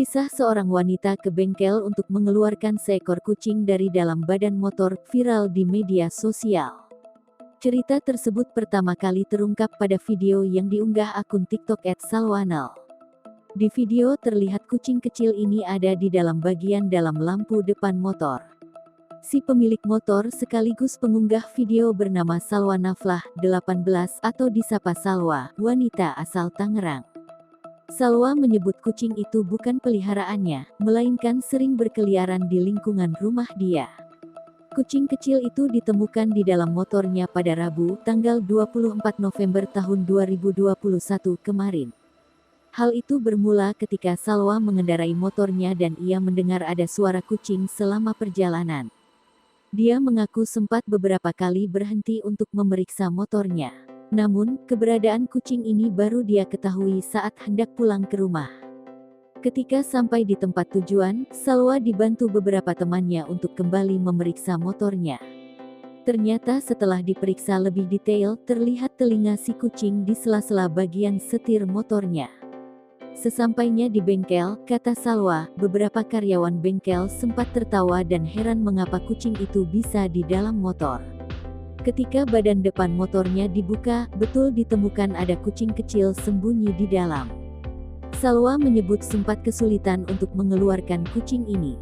Kisah seorang wanita ke bengkel untuk mengeluarkan seekor kucing dari dalam badan motor viral di media sosial. Cerita tersebut pertama kali terungkap pada video yang diunggah akun TikTok @salwanal. Di video terlihat kucing kecil ini ada di dalam bagian dalam lampu depan motor. Si pemilik motor sekaligus pengunggah video bernama Salwa Naflah, 18 atau disapa Salwa, wanita asal Tangerang. Salwa menyebut kucing itu bukan peliharaannya, melainkan sering berkeliaran di lingkungan rumah dia. Kucing kecil itu ditemukan di dalam motornya pada Rabu, tanggal 24 November tahun 2021 kemarin. Hal itu bermula ketika Salwa mengendarai motornya dan ia mendengar ada suara kucing selama perjalanan. Dia mengaku sempat beberapa kali berhenti untuk memeriksa motornya. Namun, keberadaan kucing ini baru dia ketahui saat hendak pulang ke rumah. Ketika sampai di tempat tujuan, Salwa dibantu beberapa temannya untuk kembali memeriksa motornya. Ternyata setelah diperiksa lebih detail, terlihat telinga si kucing di sela-sela bagian setir motornya. Sesampainya di bengkel, kata Salwa, beberapa karyawan bengkel sempat tertawa dan heran mengapa kucing itu bisa di dalam motor. Ketika badan depan motornya dibuka, betul ditemukan ada kucing kecil sembunyi di dalam. Salwa menyebut sempat kesulitan untuk mengeluarkan kucing ini.